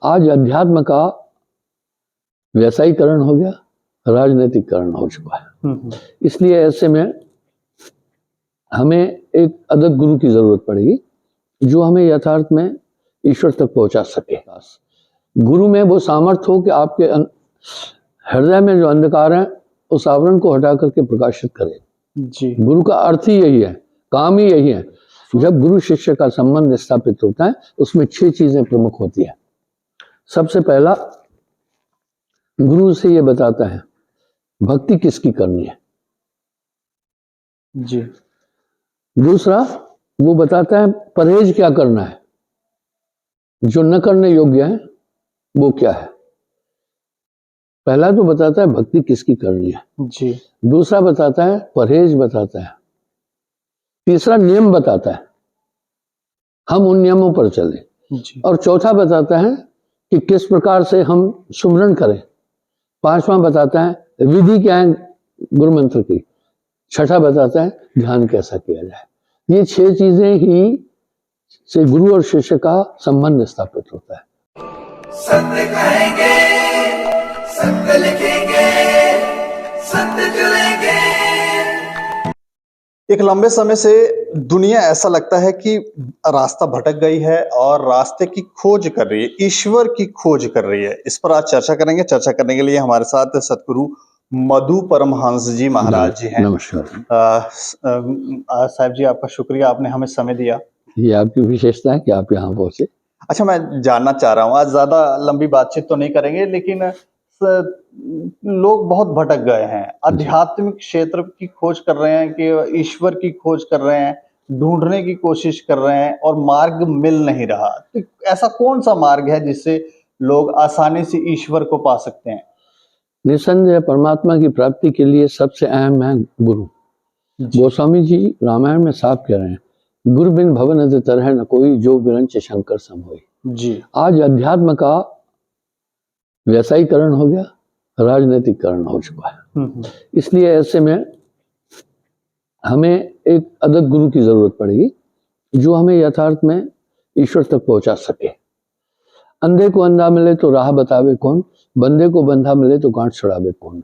आज अध्यात्म का व्यवसायीकरण हो गया, राजनीतिकरण हो चुका है। इसलिए ऐसे में हमें एक अदद गुरु की जरूरत पड़ेगी जो हमें यथार्थ में ईश्वर तक पहुंचा सके। गुरु में वो सामर्थ्य हो कि आपके हृदय में जो अंधकार है उस आवरण को हटा करके प्रकाशित करे। जी। गुरु का अर्थ ही यही है, काम ही यही है। जब गुरु शिष्य का संबंध स्थापित होता है उसमें 6 चीजें प्रमुख होती है। सबसे पहला, गुरु से ये बताता है भक्ति किसकी करनी है। जी। दूसरा, वो बताता है परहेज क्या करना है, जो न करने योग्य है वो क्या है। पहला तो बताता है भक्ति किसकी करनी है, जी। दूसरा बताता है परहेज बताता है, तीसरा नियम बताता है, हम उन नियमों पर चलें, और चौथा बताता है कि किस प्रकार से हम सुमरण करें। पांचवा बताता है विधि क्या है गुरु मंत्र की। छठा बताता है ध्यान कैसा किया जाए। ये 6 चीजें ही से गुरु और शिष्य का संबंध स्थापित होता है। सत्य कहेंगे, सत्य लिखेंगे, सत्य चलेंगे। एक लंबे समय से दुनिया ऐसा लगता है कि रास्ता भटक गई है और रास्ते की खोज कर रही है, ईश्वर की खोज कर रही है। इस पर आज चर्चा करेंगे। चर्चा करने के लिए हमारे साथ सतगुरु मधु परमहंस जी महाराज जी हैं। नमस्कार साहब जी, आपका शुक्रिया, आपने हमें समय दिया। ये आपकी विशेषता है कि आप यहाँ पहुंचे। अच्छा, मैं जानना चाह रहा हूँ, आज ज्यादा लंबी बातचीत तो नहीं करेंगे, लेकिन लोग बहुत भटक गए हैं, आध्यात्मिक क्षेत्र की खोज कर रहे हैं कि ईश्वर की खोज कर रहे हैं, ढूंढने की कोशिश कर रहे हैं और मार्ग मिल नहीं रहा। तो ऐसा कौन सा मार्ग है जिससे लोग आसानी से ईश्वर को पा सकते हैं? निसंदेह परमात्मा की प्राप्ति के लिए सबसे अहम है गुरु। गोस्वामी जी रामायण में साफ कह रहे हैं, गुरु बिन भवन तरह न कोई, जो बिरंच शंकर सम होई। जी। आज अध्यात्म का व्यवसायीकरण हो गया, राजनीतिकरण हो चुका है। इसलिए ऐसे में हमें एक अदद गुरु की जरूरत पड़ेगी जो हमें यथार्थ में ईश्वर तक पहुंचा सके। अंधे को अंधा मिले तो राह बतावे कौन, बंदे को बंधा मिले तो गांठ छुड़ावे कौन।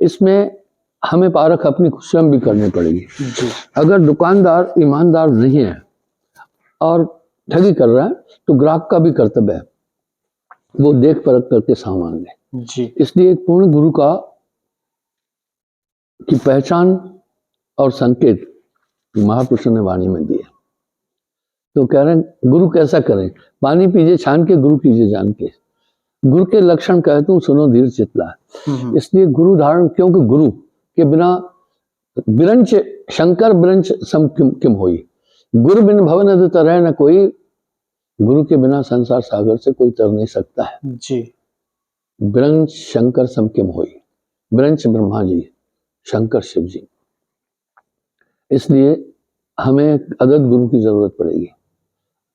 इसमें हमें पारख अपनी स्वयं भी करनी पड़ेगी। अगर दुकानदार ईमानदार नहीं है और ठगी कर रहा है तो ग्राहक का भी कर्तव्य है वो देख परख करके सामान ले। इसलिए एक पूर्ण गुरु की पहचान और संकेत महापुरुषों ने वाणी में दिए। तो कह रहे हैं गुरु कैसा करें, पानी पीजिए छान के, गुरु कीजिए जान के। गुरु के लक्षण कहता हूँ सुनो धीर चितला। इसलिए गुरु धारण, क्योंकि गुरु के बिना बिरंच शंकर बिरंच सम किम होई, गुरु बिन भवन तरह न कोई। गुरु के बिना संसार सागर से कोई तर नहीं सकता है। जी। बिरंच शंकर सम किम होई, बिरंच ब्रह्मा जी, शंकर शिव जी। इसलिए हमें अदद गुरु की जरूरत पड़ेगी।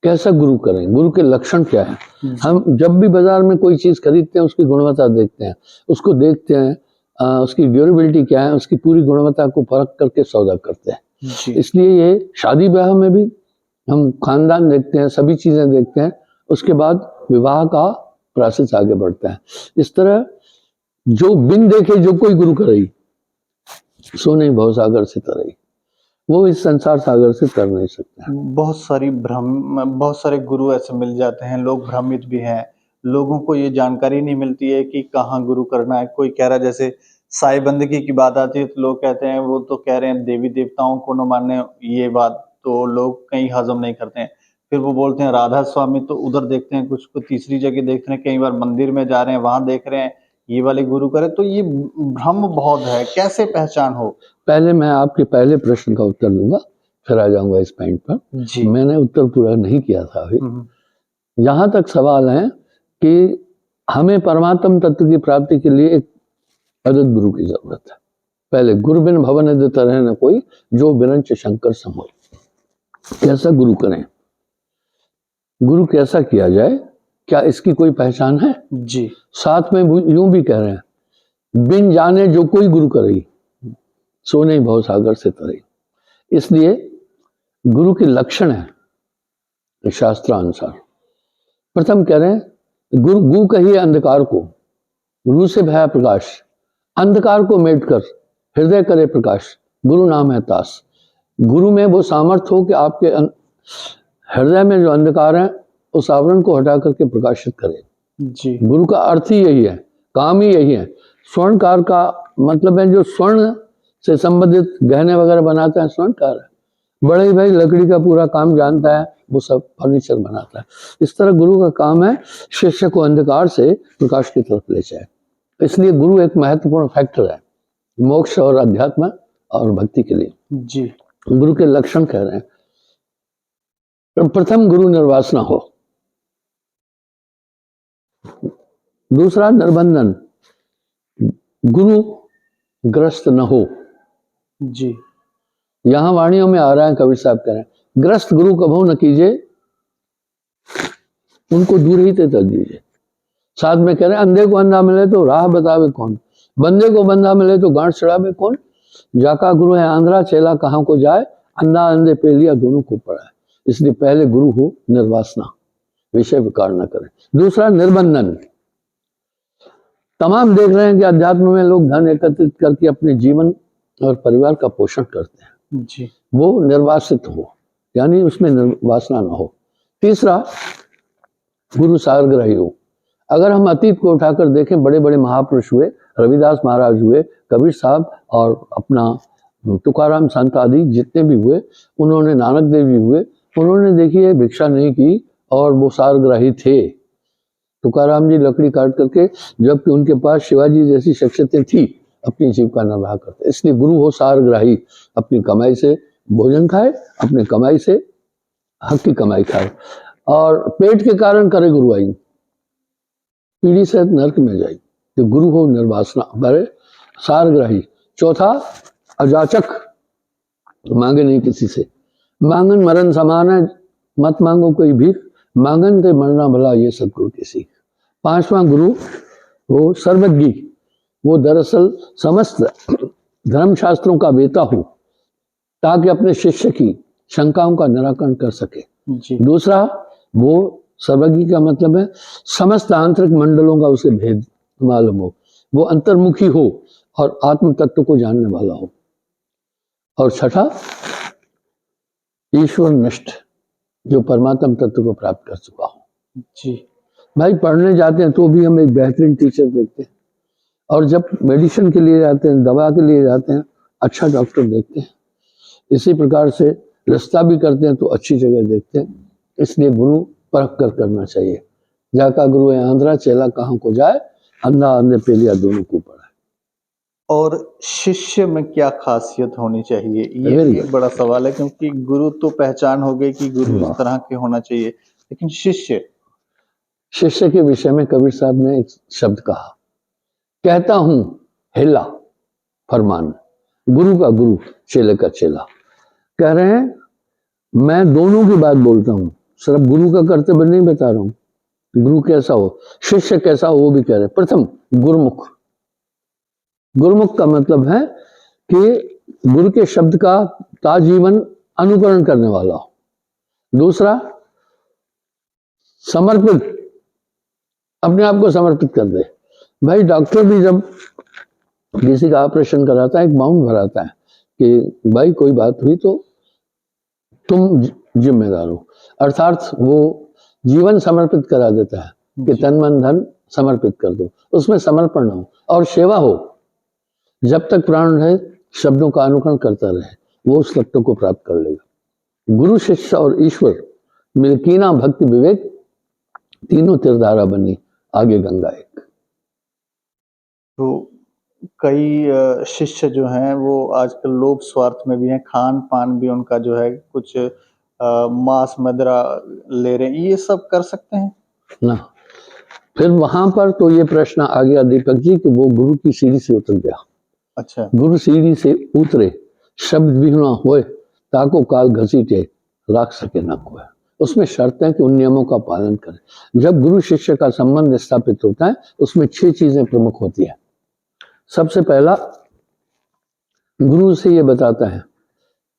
कैसा गुरु करें, गुरु के लक्षण क्या है। हम जब भी बाजार में कोई चीज खरीदते हैं उसकी गुणवत्ता देखते हैं, उसको देखते हैं, उसकी ड्यूरेबिलिटी क्या है, उसकी पूरी गुणवत्ता को परख करके सौदा करते हैं। इसलिए ये शादी ब्याह में भी हम खानदान देखते हैं, सभी चीजें देखते हैं, उसके बाद विवाह का प्रोसेस आगे बढ़ता है। इस तरह जो बिन देखे जो कोई गुरु करे सो नहीं भव सागर से तरई, वो इस संसार सागर से तर नहीं सकता। बहुत सारे गुरु ऐसे मिल जाते हैं, लोग भ्रमित भी हैं, लोगों को ये जानकारी नहीं मिलती है कि कहाँ गुरु करना है। कोई कह रहा है, जैसे साई बंदगी की बात आती है तो लोग कहते हैं वो तो कह रहे हैं देवी देवताओं को न मानने, ये बात तो लोग कहीं हजम नहीं करते हैं। फिर वो बोलते हैं राधा स्वामी, तो उधर देखते हैं, कुछ को तीसरी जगह देखते हैं, कई बार मंदिर में जा रहे हैं वहां देख रहे हैं ये वाले गुरु करे। तो ये भ्रम बहुत है, कैसे पहचान हो? पहले मैं आपके पहले प्रश्न का उत्तर दूंगा, फिर आ जाऊंगा इस पॉइंट पर। मैंने उत्तर पूरा नहीं किया था अभी। जहां तक सवाल है कि हमें परमात्म तत्व की प्राप्ति के लिए एक अदद गुरु की जरूरत है। पहले गुरु बिन भवन तरह न कोई, जो बिरंच शंकर सम होई। कैसा गुरु करें, गुरु कैसा किया जाए, क्या इसकी कोई पहचान है? जी। साथ में यूं भी कह रहे हैं, बिन जाने जो कोई गुरु करे सो नहीं भव सागर से तरे। इसलिए गुरु के लक्षण है शास्त्रानुसार। प्रथम कह रहे हैं गुरु गु कहिए अंधकार को, गुरु से भया प्रकाश, अंधकार को मेट कर हृदय करे प्रकाश, गुरु नाम है तास। गुरु में वो सामर्थ्य हो कि आपके हृदय में जो अंधकार है उस आवरण को हटा करके प्रकाशित करे। जी गुरु का अर्थ ही यही है, काम ही यही है। स्वर्णकार का मतलब है जो स्वर्ण से संबंधित गहने वगैरह बनाता है, स्वर्णकार है। बड़े भाई लकड़ी का पूरा काम जानता है, वो सब फर्नीचर बनाता है। इस तरह गुरु का काम है शिष्य को अंधकार से प्रकाश की तरफ ले जाए। इसलिए गुरु एक महत्वपूर्ण फैक्टर है मोक्ष और अध्यात्म और भक्ति के लिए। जी गुरु के लक्षण कह रहे हैं, प्रथम गुरु निर्वासना हो, दूसरा निर्बंधन, गुरु ग्रस्त न हो। जी यहां वाणियों में आ रहा है, कबीर साहब कह रहे हैं ग्रस्त गुरु कभू न कीजिए, उनको दूर ही तक दीजिए। साथ में कह रहे हैं अंधे को अंधा मिले तो राह बतावे कौन, बंदे को बंदा मिले तो गांठ चढ़ावे कौन, जाका गुरु है आंध्रा चेला कहाँ को जाए, अंधा अंधे पे लिया दोनों को पड़ा है। इसलिए पहले गुरु हो निर्वासना, विषय विकार न करें। दूसरा निर्बंधन, तमाम देख रहे हैं कि अध्यात्म में लोग धन एकत्रित करके अपने जीवन और परिवार का पोषण करते हैं, जी वो निर्वासित हो, यानी उसमें निर्वासना न हो। तीसरा गुरु सारग्राही हो। अगर हम अतीत को उठाकर देखें, बड़े बड़े महापुरुष हुए, रविदास महाराज हुए, कबीर साहब और अपना तुकाराम संत आदि जितने भी हुए, उन्होंने नानक देव जी हुए, उन्होंने देखिए भिक्षा नहीं की और वो सारग्राही थे। तुकाराम जी लकड़ी काट करके, जबकि उनके पास शिवाजी जैसी शख्सियतें थी, अपनी जीविका निर्वाह करते। इसलिए गुरु हो सारग्राही, अपनी कमाई से भोजन खाए, अपनी कमाई से हक की कमाई खाए, और पेट के कारण करे गुरुआई, पीढ़ी से नरक में जाए। तो गुरु हो निर्वासना करे, सारग्राही। चौथा अजाचक, मांगे नहीं किसी से, मांगन मरण समान है, मत मांगो कोई भीख, मांगन ते मरना भला, ये सदगुरु की सीख। पांचवा गुरु वो सर्वज्ञ, वो दरअसल समस्त धर्मशास्त्रों का वेता हो, ताकि अपने शिष्य की शंकाओं का निराकरण कर सके। जी दूसरा वो सर्वज्ञ का मतलब है समस्त आंतरिक मंडलों का उसे भेद मालूम हो, वो अंतर्मुखी हो और आत्म तत्व को जानने वाला हो। और छठा ईश्वर निष्ठ, जो परमात्म तत्व को प्राप्त कर चुका हो। जी भाई पढ़ने जाते हैं तो भी हम एक बेहतरीन टीचर देखते हैं, और जब मेडिसिन के लिए जाते हैं, दवा के लिए जाते हैं, अच्छा डॉक्टर देखते हैं। इसी प्रकार से रास्ता भी करते हैं तो अच्छी जगह देखते हैं। इसलिए गुरु परख कर करना चाहिए। जाका गुरु है आंध्रा चेला कहाँ को जाए, अंधा अंधे पे लिया दोनों को पड़ा है। और शिष्य में क्या खासियत होनी चाहिए, ये Very भी एक good. बड़ा सवाल है, क्योंकि गुरु तो पहचान हो गई कि गुरु इस वाह। तरह के होना चाहिए, लेकिन शिष्य। शिष्य के विषय में कबीर साहब ने एक शब्द कहा, कहता हूं हिला फरमान, गुरु का गुरु चेले का चेला। कह रहे हैं मैं दोनों की बात बोलता हूं, सिर्फ गुरु का कर्तव्य नहीं बता रहा हूं। गुरु कैसा हो, शिष्य कैसा हो, वो भी कह रहे हैं। प्रथम गुरुमुख, गुरुमुख का मतलब है कि गुरु के शब्द का ताजीवन अनुकरण करने वाला हो। दूसरा समर्पित, अपने आप को समर्पित कर दे। भाई डॉक्टर भी जब किसी का ऑपरेशन कराता है, एक बाउंड भराता है कि भाई कोई बात हुई तो तुम जिम्मेदार हो, अर्थात वो जीवन समर्पित करा देता है कि तन मन धन समर्पित कर दो, उसमें समर्पण हो और सेवा हो। जब तक प्राण रहे शब्दों का अनुकरण करता रहे, वो उस तत्व को प्राप्त कर लेगा। गुरु शिष्य और ईश्वर मिलकीना भक्ति विवेक, तीनों तीरधारा बनी आगे गंगा एक। तो कई शिष्य जो हैं वो आजकल लोभ स्वार्थ में भी हैं, खान पान भी उनका जो है कुछ मांस मदिरा ले रहे हैं, ये सब कर सकते हैं ना। फिर वहां पर तो ये प्रश्न आ गया दीपक जी कि वो गुरु की सीढ़ी से उतर गया। अच्छा गुरु सीढ़ी से उतरे, शब्द भी ना होए, ताको काल घसीटे राख सके ना कोई। उसमें शर्त है कि उन नियमों का पालन करें। जब गुरु शिष्य का संबंध स्थापित होता है, उसमें 6 चीजें प्रमुख होती है। सबसे पहला, गुरु से ये बताता है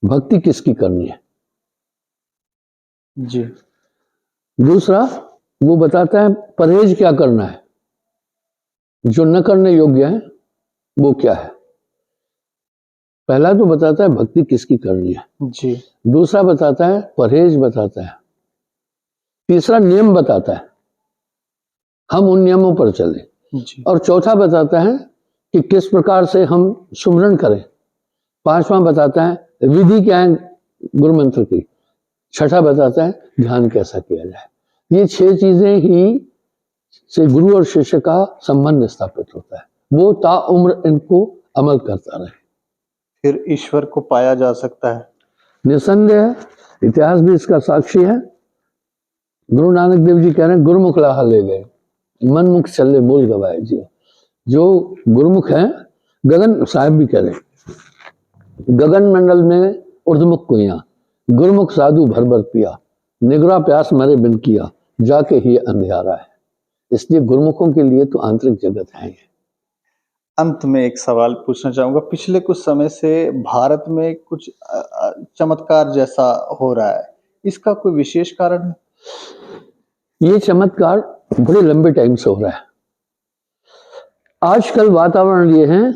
भक्ति किसकी करनी है। जी दूसरा, वो बताता है परहेज क्या करना है, जो न करने योग्य है वो क्या है। पहला तो बताता है भक्ति किसकी करनी है, जी, दूसरा बताता है परहेज बताता है, तीसरा नियम बताता है हम उन नियमों पर चलें, जी, और चौथा बताता है कि किस प्रकार से हम सुमरन करें, पांचवा बताता है विधि क्या है गुरु मंत्र की, छठा बताता है ध्यान कैसा किया जाए। ये 6 चीजें ही से गुरु और शिष्य का संबंध स्थापित होता है, वो ताउम्र इनको अमल करता रहे। फिर ईश्वर को पाया जा सकता है। निसंदेह इतिहास भी इसका साक्षी है। गुरु नानक देव जी कह रहे हैं गुरुमुख लाहा ले गए, मनमुख चले बोल गवाए जी। जो गुरुमुख हैं, गगन साहब भी कह रहे हैं गगन मंडल में उर्धमुख कुइया, गुरुमुख साधु भर भर पिया, निगरा प्यास मरे बिन किया, जाके ही अंधियारा है। इसलिए गुरुमुखों के लिए तो आंतरिक जगत है ही। अंत में एक सवाल पूछना चाहूंगा, पिछले कुछ समय से भारत में कुछ चमत्कार जैसा हो रहा है, इसका कोई विशेष कारण है? ये चमत्कार बड़े लंबे टाइम से हो रहा है। आजकल वातावरण ये है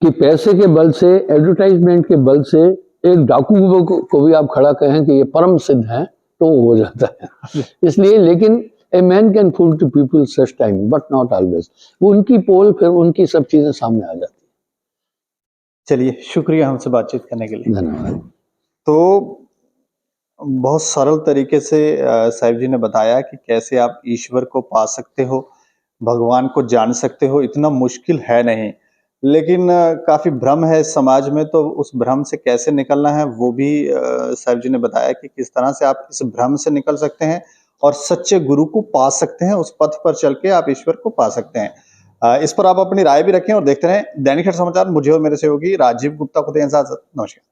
कि पैसे के बल से, एडवर्टाइजमेंट के बल से एक डाकू को भी आप खड़ा कहें कि ये परम सिद्ध है तो वो हो जाता है। इसलिए लेकिन a man can fool to people such time but not always. उनकी पोल फिर उनकी सब चीजें सामने आ जाती। चलिए, शुक्रिया हमसे बातचीत करने के लिए। धन्यवाद। तो बहुत सरल तरीके से साहिब जी ने बताया कि कैसे आप ईश्वर को पा सकते हो, भगवान को जान सकते हो, इतना मुश्किल है नहीं। लेकिन काफ़ी भ्रम है इस समाज में, तो उस भ्रम से कैसे निकलना है वो भी साहिब जी ने बताया कि किस तरह से आप इस भ्रम से निकल सकते हैं और सच्चे गुरु को पा सकते हैं, उस पथ पर चल के आप ईश्वर को पा सकते हैं। इस पर आप अपनी राय भी रखें और देखते रहें दैनिक समाचार। मुझे और मेरे सहयोगी राजीव गुप्ता को दें इजाज़त। नमस्कार।